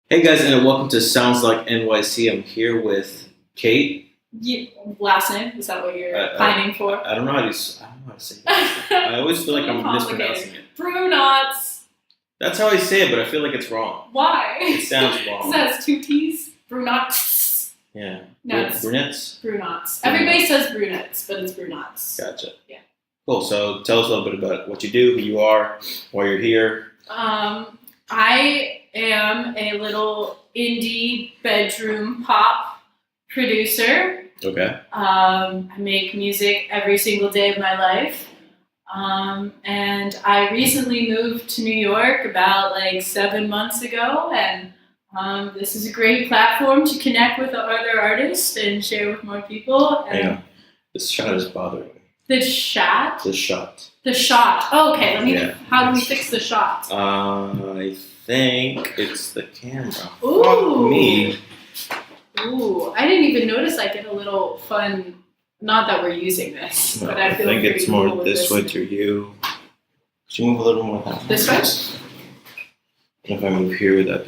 Hey guys, and welcome to Sounds Like NYC. I'm here with Kate. Last name? Is that what you're pining for? I don't know how to say that. I always feel like I'm mispronouncing it. Brunotts. That's how I say it, but I feel like it's wrong. Why? It sounds wrong. It has two T's. Brunotts. Yeah. No, Brunetts? Brunotts. Everybody says brunettes, but it's Brunotts. Gotcha. Yeah. Cool. So tell us a little bit about what you do, who you are, why you're here. I am a little indie bedroom pop producer. Okay. I make music every single day of my life. And I recently moved to New York about 7 months ago, and this is a great platform to connect with other artists and share with more people. And hang on. This shot is bothering me. The shot? The shot. The shot. Oh, okay, how do we fix the shot? I think it's the camera. Ooh. Fuck me. Ooh, I didn't even notice I get a little fun, not that we're using this, No, but I feel think pretty it's cool more with this way to you. Could you move a little more that way? This way? And if I move here, would that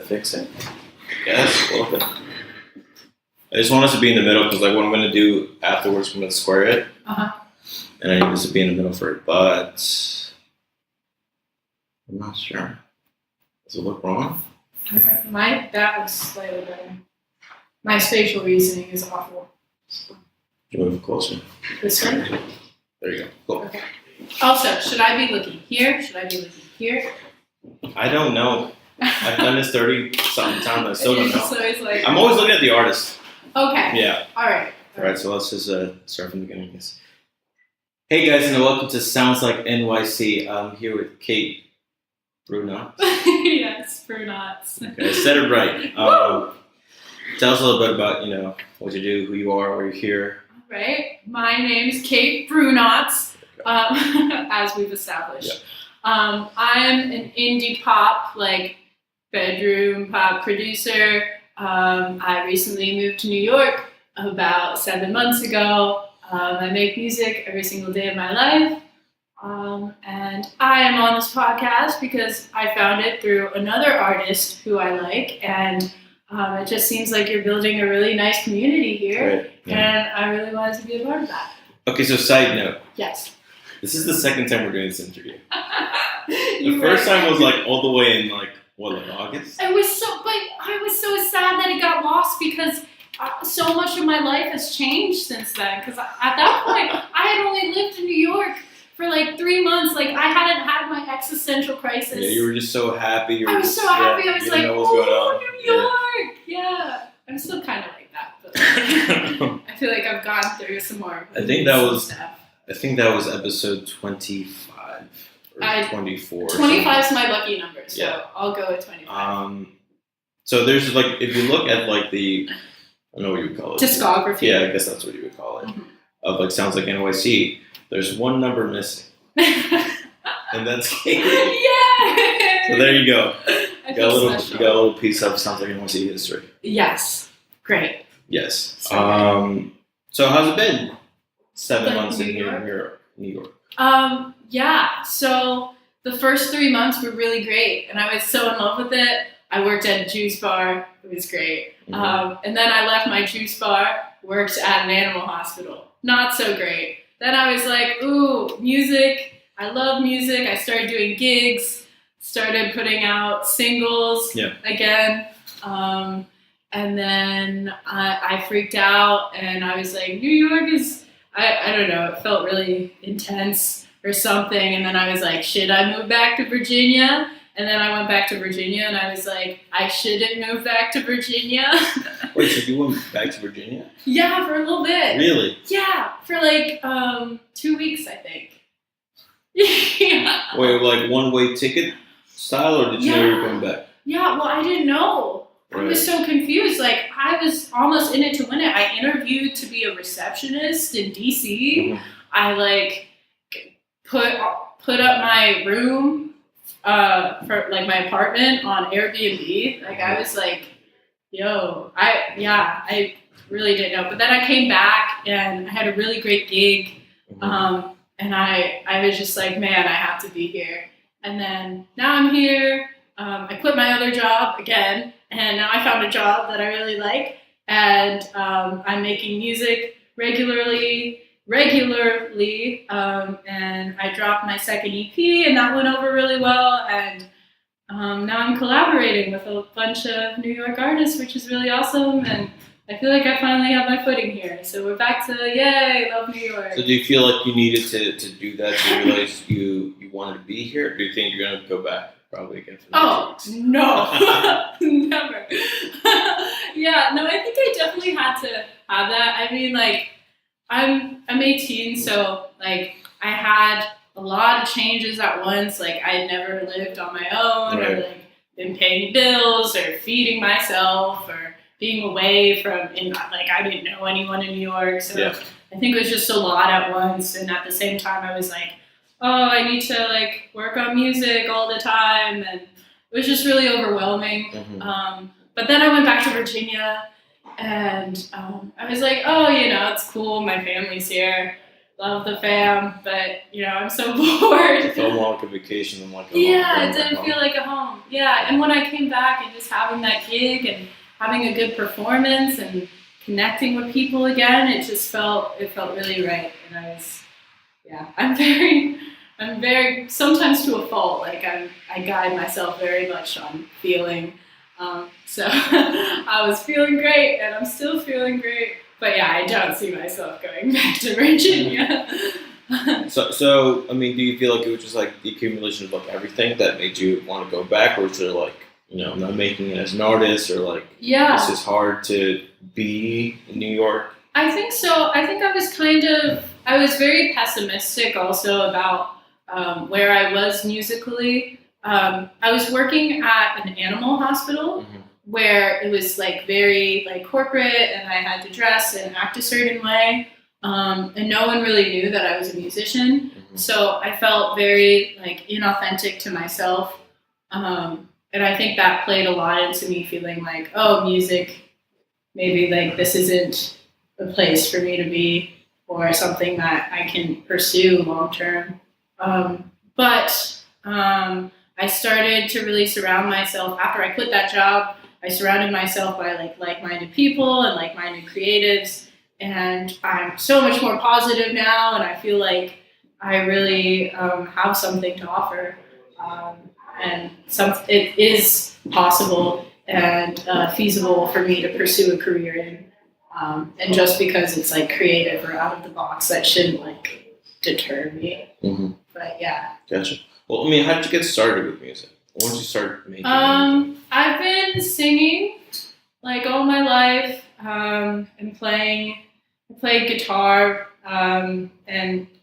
fix it? Yes, a little bit. I just want us to be in the middle because what I'm going to do afterwards, I'm going to square it. Uh-huh. And I need this to be in the middle for it, but I'm not sure. Does it look wrong? That was slightly better. My spatial reasoning is awful. You move closer. This way? There you go. Cool. Okay. Also, should I be looking here? Should I be looking here? I don't know. I've done this 30-something times. I still don't know. So it's I'm always looking at the artist. Okay. Yeah. All right. Alright, so let's just start from the beginning of this. Hey guys, and welcome to Sounds Like NYC. I'm here with Kate Brunotts. Yes, Brunotts. Okay, I said it right. Tell us a little bit about, what you do, who you are, why you're here. All right. My name's Kate Brunotts, as we've established. Yeah. I'm an indie pop, bedroom pop producer. I recently moved to New York about 7 months ago. I make music every single day of my life. And I am on this podcast because I found it through another artist who I like. And it just seems like you're building a really nice community here. Right. Yeah. And I really wanted to be a part of that. Okay, so side note. Yes. This is the second time we're doing this interview. The first time was all the way in August? I was so sad that it got lost because so much of my life has changed since then. Because at that point, I had only lived in New York for 3 months. I hadn't had my existential crisis. Yeah, you were just so happy. I was so happy. I was like, oh, New York. Yeah. I'm still kind of like that. But I feel like I've gone through some more. I think that was episode 25 or 24. 25 is my lucky number, so yeah. I'll go with 25. So there's if you look at the, I don't know what you would call it. Discography. Yeah, I guess that's what you would call it. Mm-hmm. Of Sounds Like NYC. There's one number missing. And that's Kate. Yeah. So there you go. You got a little piece of Sounds Like NYC history. Yes. Great. Yes. So how's it been? 7 months in New York. Yeah. So the first 3 months were really great, and I was so in love with it. I worked at a juice bar. It was great. Mm-hmm. And then I left my juice bar, worked at an animal hospital. Not so great. Then I was like, ooh, music. I love music. I started doing gigs, started putting out singles again. And then I freaked out, and I was like, New York is, I don't know, it felt really intense or something. And then I was like, should I move back to Virginia? And then I went back to Virginia, and I was like, I shouldn't move back to Virginia. Wait, so you went back to Virginia? Yeah, for a little bit. Really? Yeah, for 2 weeks, I think. Yeah. Wait, one-way ticket style, or did you know you were going back? Yeah, well, I didn't know. Right. I was so confused. I was almost in it to win it. I interviewed to be a receptionist in DC. Mm-hmm. I put up my room for my apartment on Airbnb. I was like, yo, I really didn't know. But then I came back and I had a really great gig. Mm-hmm. And I was just like, man, I have to be here. And then now I'm here. I quit my other job again, and now I found a job that I really like, and I'm making music regularly, and I dropped my second EP, and that went over really well, and now I'm collaborating with a bunch of New York artists, which is really awesome, and I feel like I finally have my footing here. So we're back to yay, love New York. So do you feel like you needed to do that to realize you wanted to be here? Or do you think you're going to go back probably again for the no, never. Yeah, no, I think I definitely had to have that. I mean, like, I'm 18, so like I had a lot of changes at once. Like I'd never lived on my own, Right. or like been paying bills or feeding myself or being away from, and like I didn't know anyone in New York, so Yeah. I think it was just a lot at once. And at the same time, I was like, oh, I need to like work on music all the time, and it was just really overwhelming. Mm-hmm. But then I went back to Virginia, and I was like, oh, it's cool. My family's here. Love the fam, but I'm so bored. It felt more like a vacation than like a Yeah, home. it didn't feel like a home. Yeah, and when I came back and just having that gig and having a good performance and connecting with people again, it felt really right. And I'm very sometimes to a fault. Like I guide myself very much on feeling. So I was feeling great, and I'm still feeling great. But yeah, I don't see myself going back to Virginia. So I mean, do you feel like it was just like the accumulation of like everything that made you want to go back, or was it like I'm not making it as an artist, or like it's just hard to be in New York? I think so. I think I was very pessimistic also about where I was musically. I was working at an animal hospital. Mm-hmm. Where it was like very like corporate, and I had to dress and act a certain way, and no one really knew that I was a musician. Mm-hmm. So I felt very like inauthentic to myself, and I think that played a lot into me feeling like, oh, music, maybe like this isn't a place for me to be, or something that I can pursue long term. But I started to really surround myself after I quit that job. I surrounded myself by like-minded people and like-minded creatives, and I'm so much more positive now, and I feel like I really have something to offer, and it is possible and feasible for me to pursue a career in, and just because it's like creative or out of the box, that shouldn't like deter me. Mm-hmm. But yeah. Gotcha. Well, I mean, how did you get started with music? When did you start making music? I've been singing like all my life, and I played guitar and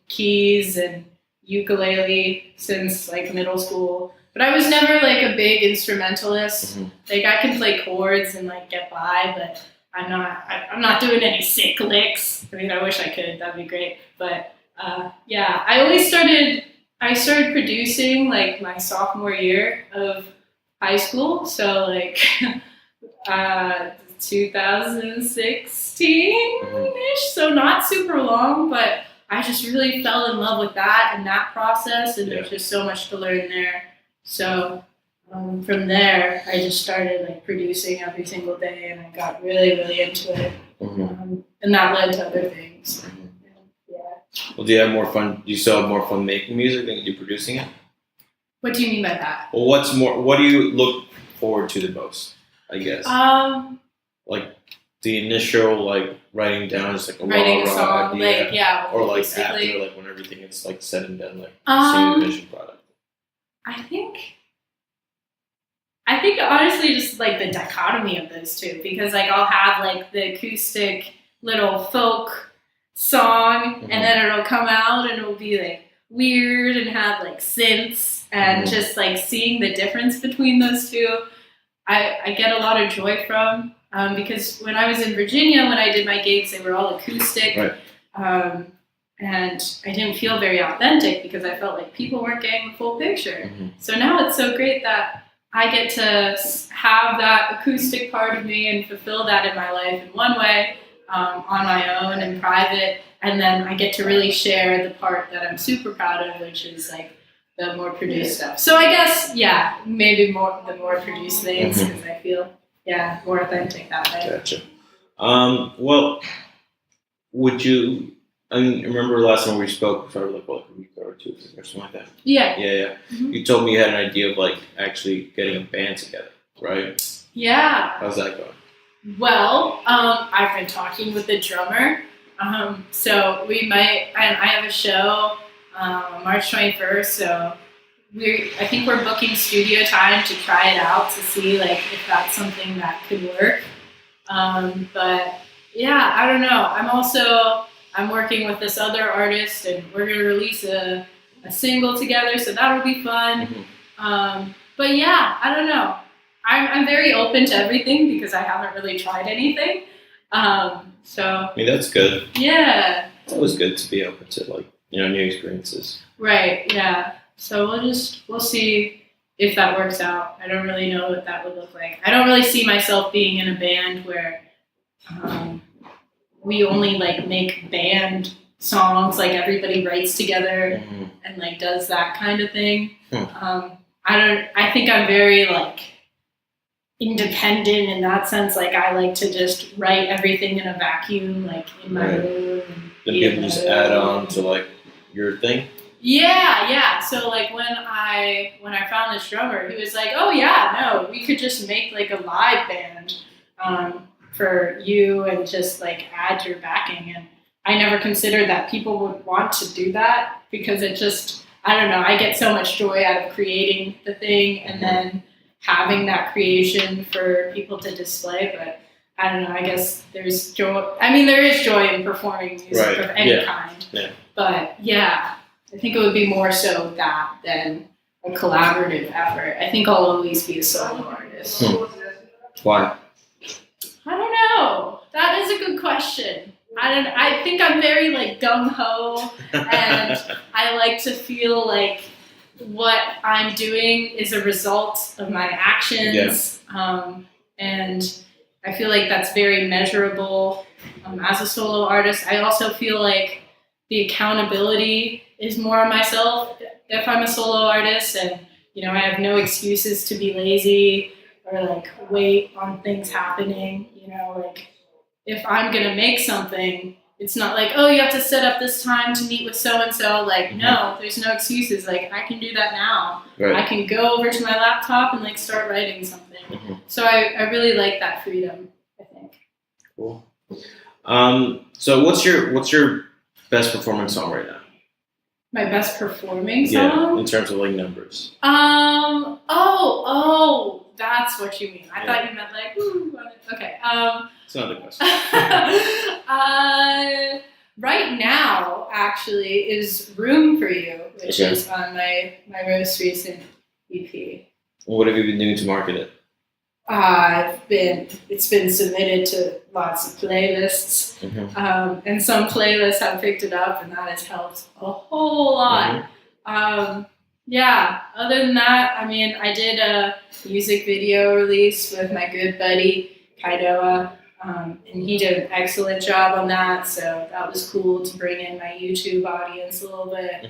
keys and ukulele since like middle school. But I was never like a big instrumentalist. Mm-hmm. Like I can play chords and like get by, but I'm not doing any sick licks. I mean, I wish I could. That'd be great. But yeah, I started producing like my sophomore year of high school, so like 2016-ish, so not super long, but I just really fell in love with that and that process, and there's just so much to learn there. So from there, I just started like producing every single day, and I got really, really into it, and that led to other things. Mm-hmm. Yeah. Well, do you have more fun? Do you still have more fun making music than you do producing it? What do you mean by that? Well, what do you look forward to the most, I guess? Like the initial like writing down is like a writing a raw song, idea, like yeah, or like basically. after, like when everything is like said and done, like seeing the finished product. I think honestly just like the dichotomy of those two, because like I'll have like the acoustic little folk song, and then it'll come out and it'll be like weird and have like synths, and just like seeing the difference between those two, I get a lot of joy from, because when I was in Virginia, when I did my gigs, they were all acoustic, right. And I didn't feel very authentic because I felt like people weren't getting the full picture. So now it's so great that I get to have that acoustic part of me and fulfill that in my life in one way, on my own and private, and then I get to really share the part that I'm super proud of, which is like the more produced stuff. So I guess, maybe the more produced things, because I feel, more authentic that way. Gotcha. Well, would you? I remember last time we spoke, probably like a week or two or something like that. Yeah. Mm-hmm. You told me you had an idea of like actually getting a band together, right? Yeah. How's that going? Well, I've been talking with the drummer. So we might, and I have a show on March 21st. So I think we're booking studio time to try it out to see like if that's something that could work. But yeah, I don't know. I'm working with this other artist, and we're gonna release a single together, so that'll be fun. But yeah, I don't know. I'm very open to everything because I haven't really tried anything. So I mean, that's good. Yeah. It's always good to be open to like new experiences. Right. Yeah. So we'll see if that works out. I don't really know what that would look like. I don't really see myself being in a band where we only like make band songs, like everybody writes together and like does that kind of thing. I think I'm very like independent in that sense. Like I like to just write everything in a vacuum, like in my room. Then people just add on to like your thing. Yeah. So like when I found this drummer, he was like, "Oh yeah, no, we could just make like a live band for you and just like add your backing." And I never considered that people would want to do that because it just, I don't know, I get so much joy out of creating the thing and then having that creation for people to display. But I don't know, I guess there's joy. I mean, there is joy in performing music of any kind. Yeah. But yeah, I think it would be more so that than a collaborative effort. I think I'll always be a solo artist. Why? I don't know. That is a good question. I think I'm very like gung-ho and I like to feel like what I'm doing is a result of my actions. And I feel like that's very measurable as a solo artist. I also feel like the accountability is more on myself if I'm a solo artist, and I have no excuses to be lazy or like wait on things happening. Like if I'm gonna make something, it's not like, oh, you have to set up this time to meet with so and so. Like no, there's no excuses. Like I can do that now. I can go over to my laptop and like start writing something. So I really like that freedom, I think. Cool. So what's your best performing song right now? My best performing song? Yeah, in terms of like numbers. That's what you mean. I thought you meant like, ooh, okay. It's another question. Right now, actually, is Room for You, which is on my most recent EP. What have you been doing to market it? It's been submitted to lots of playlists, and some playlists have picked it up, and that has helped a whole lot. Other than that, I mean, I did a music video release with my good buddy Kaidoa, and he did an excellent job on that, so that was cool to bring in my YouTube audience a little bit.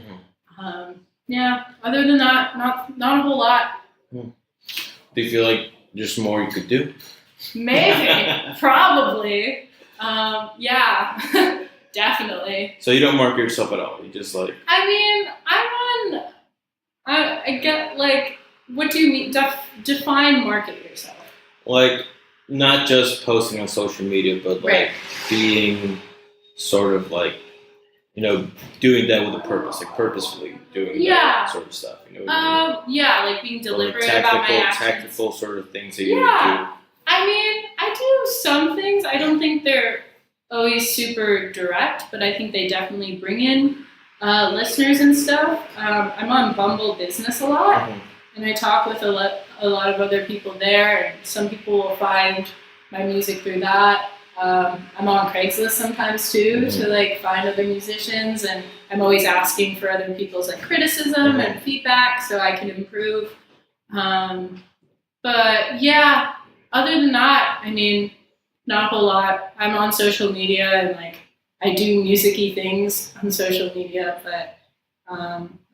Other than that, not a whole lot. Do you feel like there's more you could do? Maybe. Probably. Definitely. So you don't market yourself at all? You just like... I mean, I get like, what do you mean? Define market yourself. Like, not just posting on social media, but like being sort of like, doing that with a purpose, like purposefully doing that sort of stuff. Like being deliberate about my actions. Tactical sort of things that you would do. I mean, I do some things. I don't think they're always super direct, but I think they definitely bring in listeners and stuff. I'm on Bumble Business a lot, and I talk with a lot of other people there, and some people will find my music through that. I'm on Craigslist sometimes too to like find other musicians, and I'm always asking for other people's like criticism and feedback so I can improve. But yeah, other than that, I mean, not a whole lot. I'm on social media and like I do music-y things on social media, but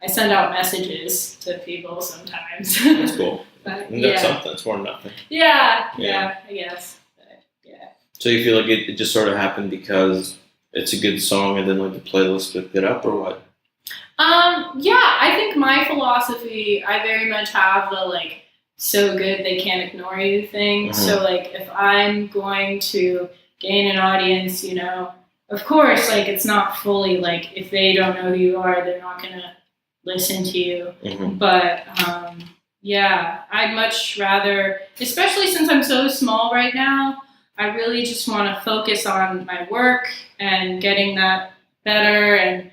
I send out messages to people sometimes. That's cool. But, And that's something. It's more than nothing. Yeah, I guess. But, yeah. So you feel like it just sort of happened because it's a good song and then like the playlist picked it up, or what? Yeah, I think my philosophy, I very much have the like so good they can't ignore you thing. Mm-hmm. So like if I'm going to gain an audience, you know, of course, like it's not fully like if they don't know who you are, they're not gonna listen to you. Mm-hmm. But yeah, I'd much rather, especially since I'm so small right now, I really just want to focus on my work and getting that better and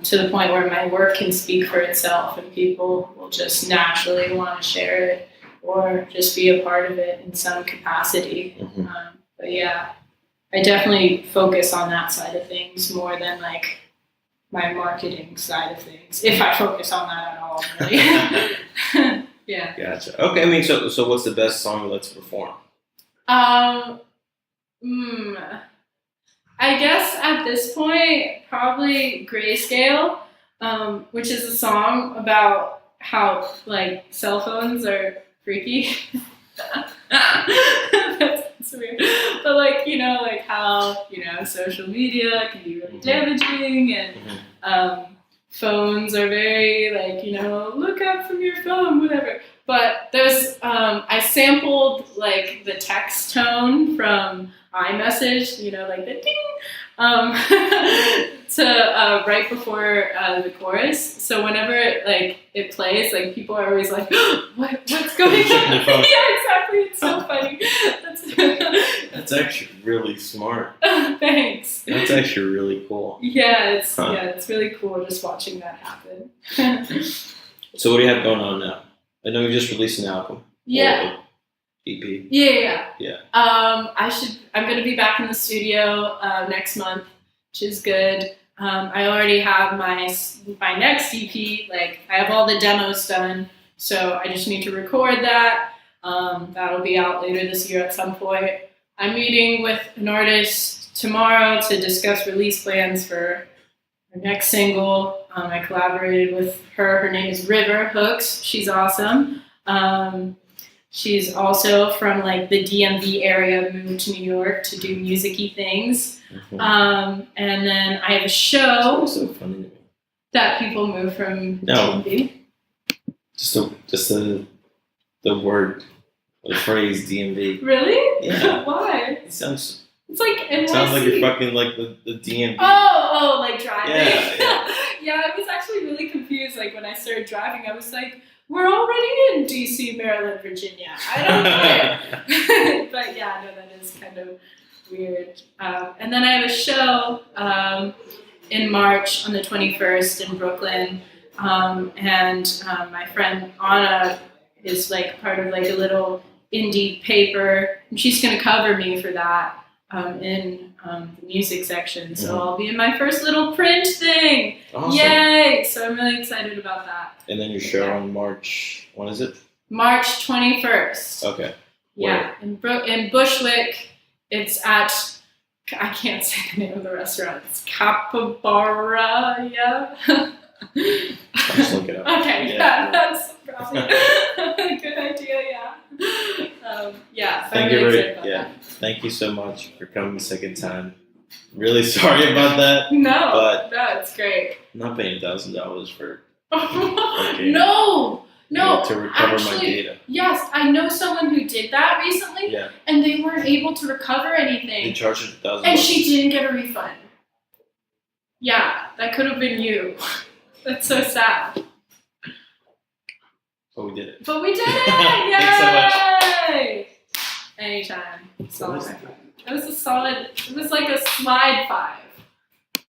to the point where my work can speak for itself and people will just naturally want to share it or just be a part of it in some capacity. Mm-hmm. But yeah, I definitely focus on that side of things more than like my marketing side of things, if I focus on that at all, really. Yeah. Gotcha. Okay, I mean, so what's the best song you like to perform? I guess at this point, probably Grayscale, which is a song about how like cell phones are freaky. That's weird. But like, you know, like how, you know, social media can be really damaging and phones are very like, you know, look up from your phone, whatever. But there's, I sampled like the text tone from iMessage, you know, like the ding, to right before the chorus. So whenever it plays, like people are always like, what's going on? Yeah, exactly. It's so funny. That's actually really smart. Thanks. That's actually really cool. Yeah, it's really cool just watching that happen. So what do you have going on now? I know you just released an album. Yeah. EP. Yeah. Yeah. I'm gonna be back in the studio next month, which is good. I already have my next EP. Like I have all the demos done, so I just need to record that. That'll be out later this year at some point. I'm meeting with an artist tomorrow to discuss release plans for her next single. I collaborated with her. Her name is River Hooks. She's awesome. She's also from like the DMV area, moved to New York to do music-y things. Mm-hmm. And then I have a show so funny to me. That people move from DMV. Just the word, the phrase DMV. Really? Yeah. Why? It's like NYC. Sounds like you're fucking like the DMV. Oh, like driving. Yeah. Yeah, I was actually really confused. Like when I started driving, I was like, we're already in DC, Maryland, Virginia. I don't care. But yeah, no, that is kind of weird. And then I have a show in March on the 21st in Brooklyn. And my friend Anna is like part of like a little indie paper. And she's going to cover me for that in the music section. So I'll be in my first little print thing. Awesome. Yay! So I'm really excited about that. And then your show on March, when is it? March 21st. Okay. Yeah, in Bushwick. It's at, I can't say the name of the restaurant. It's Capybara. Just look it up. Okay, yeah, that's probably a good idea, yeah. So Thank you Thank you so much for coming the second time. Really sorry about that. No, it's great. I'm not paying $1,000 for No, to recover my data. Yes, I know someone who did that recently, and they weren't able to recover anything. They charged her $1,000. And she didn't get a refund. Yeah, that could have been you. That's so sad. But we did it. Yay! Thanks so much. Anytime. Solid. It was a solid, it was like a slide 5.